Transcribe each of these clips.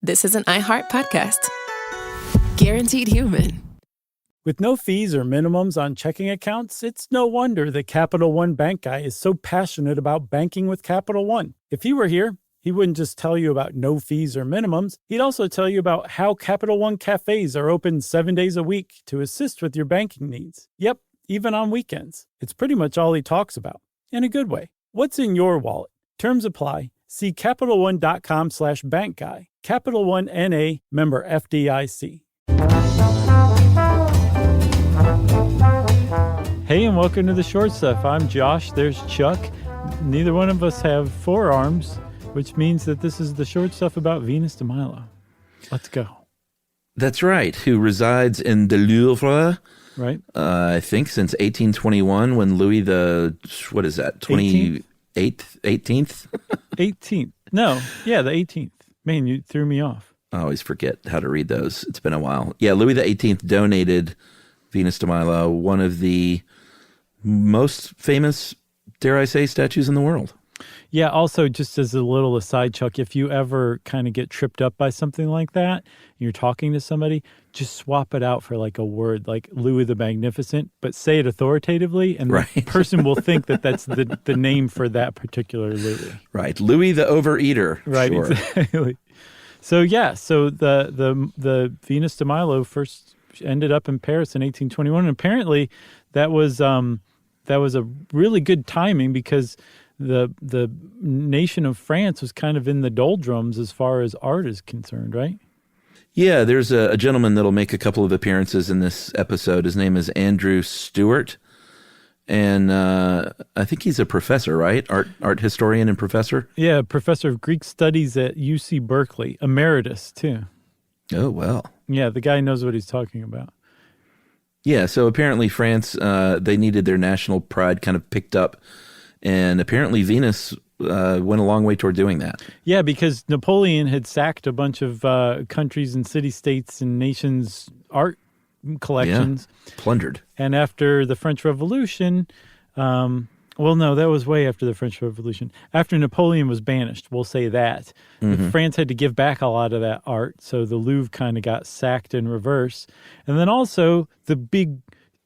this is an iHeart podcast. Guaranteed human. With no fees or minimums on checking accounts, it's no wonder that Capital One Bank Guy is so passionate about banking with Capital One. If he were here, he wouldn't just tell you about no fees or minimums. He'd also tell you about how Capital One cafes are open 7 days a week to assist with your banking needs. Yep, even on weekends. It's pretty much all he talks about, in a good way. What's in your wallet? Terms apply. See CapitalOne.com/bankguy. Capital One N.A., member FDIC. Hey, and welcome to The Short Stuff. I'm Josh. There's Chuck. Neither one of us have forearms, which means that this is the short stuff about Venus de Milo. Let's go. That's right. Who resides in the Louvre, right? I think since 1821 when Louis the, what is that, 28th? 18th? 18th. No, yeah, the 18th. Man, you threw me off. I always forget how to read those. It's been a while. Yeah, Louis the 18th donated Venus de Milo, one of the most famous, dare I say, statues in the world. Yeah, also, just as a little aside, Chuck, if you ever kind of get tripped up by something like that, you're talking to somebody, just swap it out for like a word like Louis the Magnificent, but say it authoritatively, and right. The person will think that that's the name for that particular Louis. Right, Louis the Overeater. Right, sure. Exactly. So the Venus de Milo first ended up in Paris in 1821, and apparently that was a really good timing because the nation of France was kind of in the doldrums as far as art is concerned, right? Yeah, there's a gentleman that'll make a couple of appearances in this episode. His name is Andrew Stewart, and I think he's a professor, right? Art historian and professor? Yeah, professor of Greek studies at UC Berkeley, emeritus too. Oh, well. Yeah, the guy knows what he's talking about. Yeah, so apparently France, they needed their national pride kind of picked up, and apparently Venus went a long way toward doing that. Yeah, because Napoleon had sacked a bunch of countries and city-states and nations' art collections. Yeah, plundered. And after the French Revolution, well, no, that was way after the French Revolution. After Napoleon was banished, we'll say that. Mm-hmm. France had to give back a lot of that art, so the Louvre kind of got sacked in reverse. And then also the big,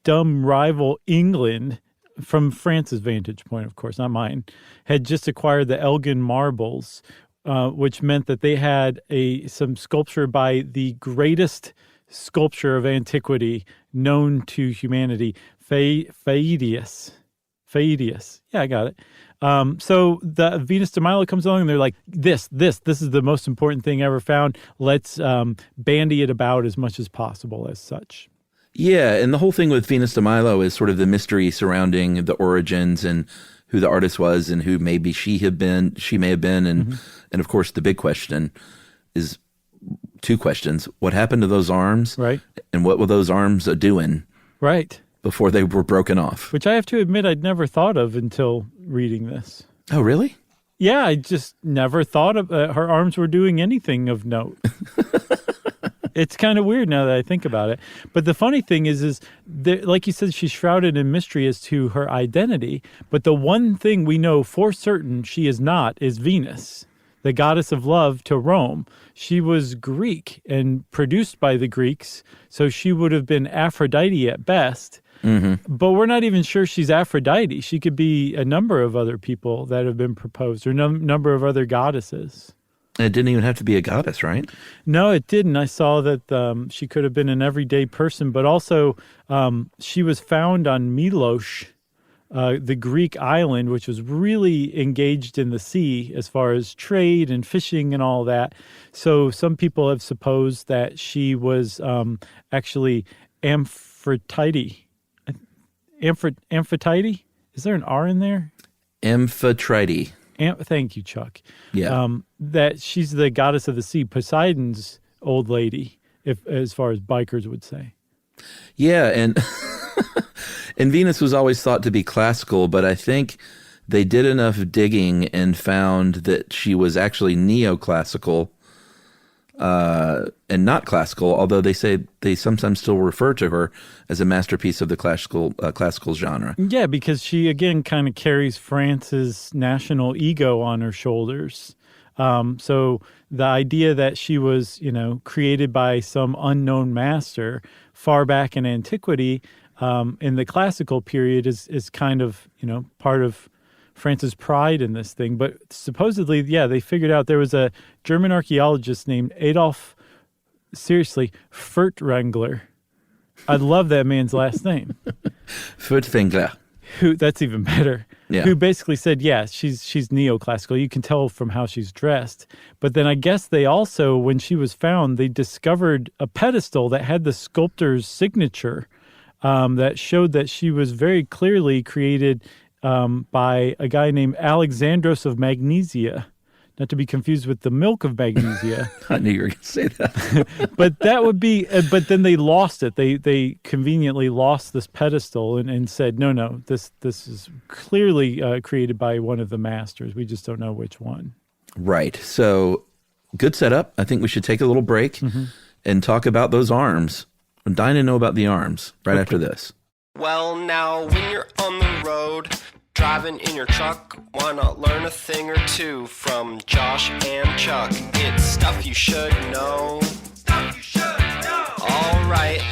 dumb rival England, from France's vantage point, of course, not mine, had just acquired the Elgin marbles, which meant that they had some sculpture by the greatest sculpture of antiquity known to humanity, Pheidias. Yeah, I got it. So the Venus de Milo comes along and they're like, this is the most important thing ever found. Let's bandy it about as much as possible as such. Yeah, and the whole thing with Venus de Milo is sort of the mystery surrounding the origins and who the artist was and who maybe she may have been, and of course the big question is two questions. What happened to those arms? Right. And what were those arms doing? Right. Before they were broken off. Which I have to admit I'd never thought of until reading this. Oh, really? Yeah, I just never thought of her arms were doing anything of note. It's kind of weird now that I think about it. But the funny thing is like you said, she's shrouded in mystery as to her identity. But the one thing we know for certain she is not is Venus, the goddess of love to Rome. She was Greek and produced by the Greeks, so she would have been Aphrodite at best. Mm-hmm. But we're not even sure she's Aphrodite. She could be a number of other people that have been proposed, or number of other goddesses. It didn't even have to be a goddess, right? No, it didn't. I saw that she could have been an everyday person, but also she was found on Milos, the Greek island, which was really engaged in the sea as far as trade and fishing and all that. So some people have supposed that she was actually Amphitrite. Amphitrite? Is there an R in there? Amphitrite. Thank you, Chuck. Yeah. That she's the goddess of the sea, Poseidon's old lady, as far as bikers would say. Yeah, and and Venus was always thought to be classical, but I think they did enough digging and found that she was actually neoclassical and not classical, although they say they sometimes still refer to her as a masterpiece of the classical genre. Yeah, because she, again, kind of carries France's national ego on her shoulders. So the idea that she was, created by some unknown master far back in antiquity, in the classical period is kind of, part of France's pride in this thing. But supposedly, they figured out there was a German archaeologist named Adolf, Furtwängler. I love that man's last name. Furtwängler. That's even better. Yeah. Who basically said, she's neoclassical. You can tell from how she's dressed. But then I guess they also, when she was found, they discovered a pedestal that had the sculptor's signature that showed that she was very clearly created by a guy named Alexandros of Magnesia. Not to be confused with the milk of Magnesia. I knew you were going to say that. But that would be, but then they lost it. They conveniently lost this pedestal and said, no, this is clearly created by one of the masters. We just don't know which one. Right. So good setup. I think we should take a little break and talk about those arms. I'm dying to know about the arms right after this. Well, now, when you're on the road, driving in your truck, why not learn a thing or two from Josh and Chuck? It's stuff you should know. Stuff you should know. All right.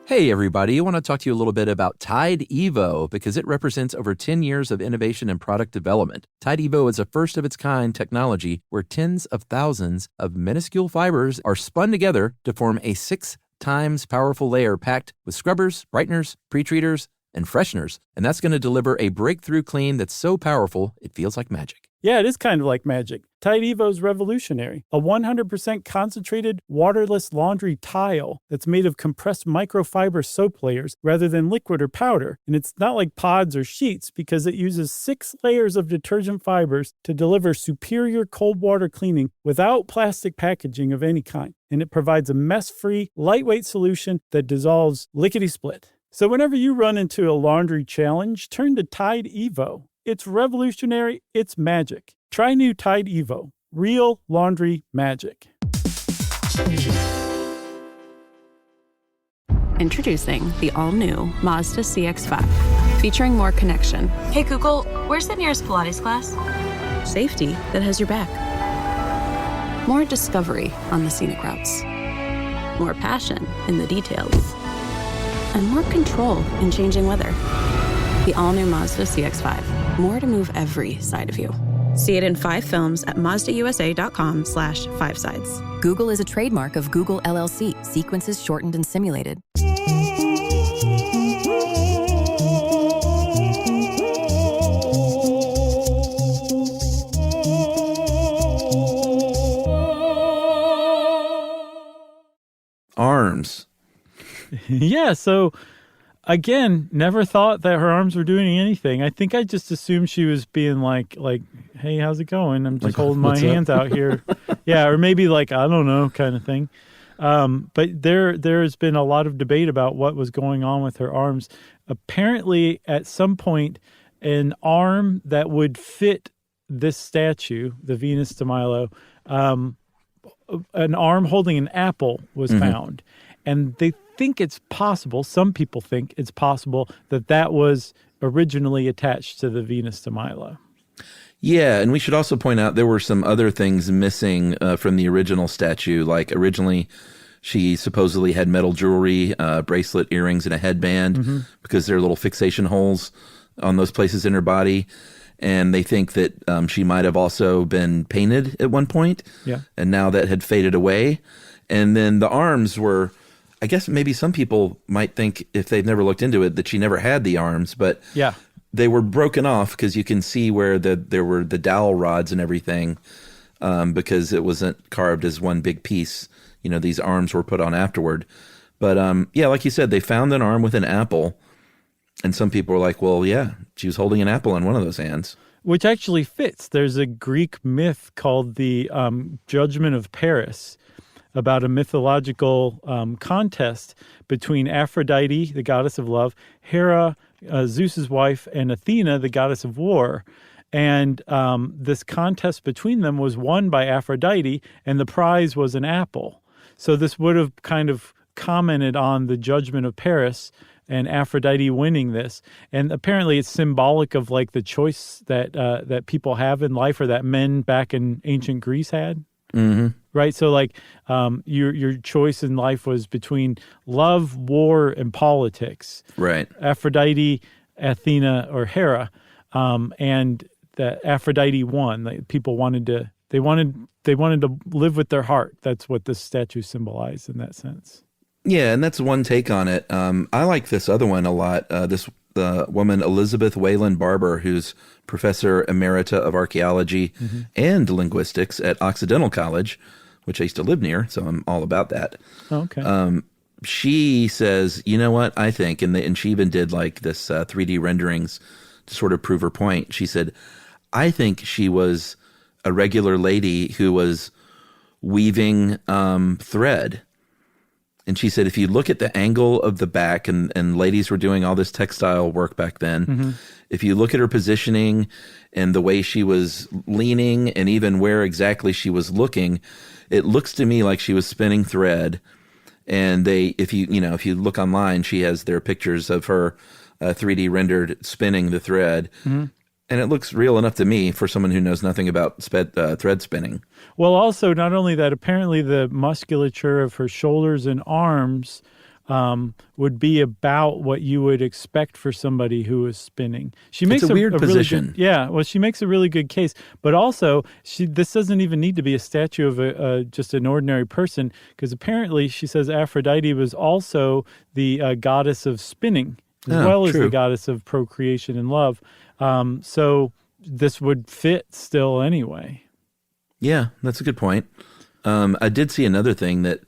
Hey everybody, I want to talk to you a little bit about Tide Evo because it represents over 10 years of innovation and product development. Tide Evo is a first-of-its-kind technology where tens of thousands of minuscule fibers are spun together to form a 6 times powerful layer packed with scrubbers, brighteners, pre-treaters, and fresheners. And that's going to deliver a breakthrough clean that's so powerful, it feels like magic. Yeah, it is kind of like magic. Tide Evo is revolutionary. A 100% concentrated, waterless laundry tile that's made of compressed microfiber soap layers rather than liquid or powder. And it's not like pods or sheets because it uses 6 layers of detergent fibers to deliver superior cold water cleaning without plastic packaging of any kind. And it provides a mess-free, lightweight solution that dissolves lickety-split. So whenever you run into a laundry challenge, turn to Tide Evo. It's revolutionary. It's magic. Try new Tide Evo. Real laundry magic. Introducing the all-new Mazda CX-5, featuring more connection. Hey Google, where's the nearest Pilates class? Safety that has your back. More discovery on the scenic routes. More passion in the details. And more control in changing weather. The all-new Mazda CX-5. More to move every side of you. See it in 5 films at MazdaUSA.com/5sides. Google is a trademark of Google LLC. Sequences shortened and simulated. Arms. Yeah, so again, never thought that her arms were doing anything. I think I just assumed she was being like, hey, how's it going? I'm just holding my hands out here. Yeah, or maybe I don't know, kind of thing. But there's been a lot of debate about what was going on with her arms. Apparently, at some point, an arm that would fit this statue, the Venus de Milo, an arm holding an apple was found. And they think it's possible, some people think it's possible, that was originally attached to the Venus de Milo. Yeah, and we should also point out there were some other things missing from the original statue. Like originally, she supposedly had metal jewelry, bracelet, earrings, and a headband because there are little fixation holes on those places in her body. And they think that she might have also been painted at one point. Yeah. And now that had faded away. And then the arms were, I guess maybe some people might think, if they've never looked into it, that she never had the arms. But yeah, they were broken off because you can see where there were the dowel rods and everything because it wasn't carved as one big piece. These arms were put on afterward. But yeah, like you said, they found an arm with an apple. And some people were like, well, yeah, she was holding an apple in one of those hands. Which actually fits. There's a Greek myth called the Judgment of Paris about a mythological contest between Aphrodite, the goddess of love, Hera, Zeus's wife, and Athena, the goddess of war. And this contest between them was won by Aphrodite, and the prize was an apple. So this would have kind of commented on the Judgment of Paris and Aphrodite winning this. And apparently it's symbolic of like the choice that people have in life, or that men back in ancient Greece had. Mm-hmm. Right. So like your choice in life was between love, war, and politics. Right. Aphrodite, Athena, or Hera. And that Aphrodite won. Like, people wanted to live with their heart. That's what this statue symbolized in that sense. Yeah, and that's one take on it. I like this other one a lot. The woman Elizabeth Wayland Barber, who's professor emerita of archaeology and linguistics at Occidental College, which I used to live near, so I'm all about that. Oh, okay. She says, you know what, I think, and she even did like this 3D renderings to sort of prove her point. She said, I think she was a regular lady who was weaving thread. And she said, if you look at the angle of the back, and ladies were doing all this textile work back then, if you look at her positioning and the way she was leaning and even where exactly she was looking, it looks to me like she was spinning thread. And if you look online, she has their pictures of her 3D rendered spinning the thread. And it looks real enough to me for someone who knows nothing about thread spinning. Well, also, not only that, apparently the musculature of her shoulders and arms would be about what you would expect for somebody who is spinning. She makes it's a weird position. Well, she makes a really good case. But also, this doesn't even need to be a statue of just an ordinary person, because apparently she says Aphrodite was also the goddess of spinning, as well as the goddess of procreation and love. So this would fit still anyway. Yeah, that's a good point. I did see another thing that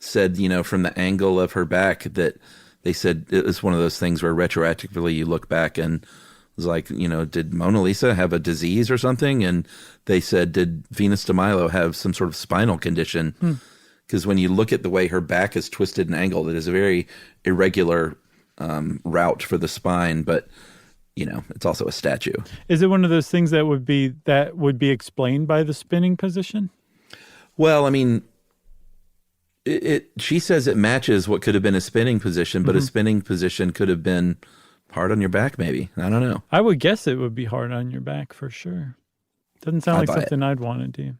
said, from the angle of her back, that they said it was one of those things where retroactively you look back and it was like, did Mona Lisa have a disease or something? And they said, did Venus de Milo have some sort of spinal condition? Because when you look at the way her back is twisted and angled, it is a very irregular route for the spine, but it's also a statue. Is it one of those things that would be explained by the spinning position? Well, I mean, she says it matches what could have been a spinning position, but a spinning position could have been hard on your back, maybe. I don't know. I would guess it would be hard on your back for sure. Doesn't sound like something I'd want to do.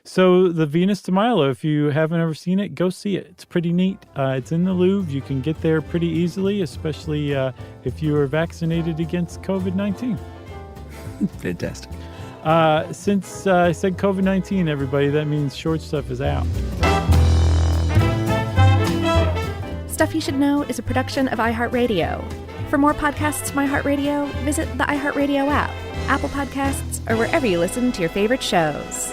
So the Venus de Milo, if you haven't ever seen it, go see it. It's pretty neat. It's in the Louvre. You can get there pretty easily, especially if you are vaccinated against COVID-19. Fantastic. Since I said COVID-19, everybody, that means Short Stuff is out. Stuff You Should Know is a production of iHeartRadio. For more podcasts from iHeartRadio, visit the iHeartRadio app, Apple Podcasts, or wherever you listen to your favorite shows.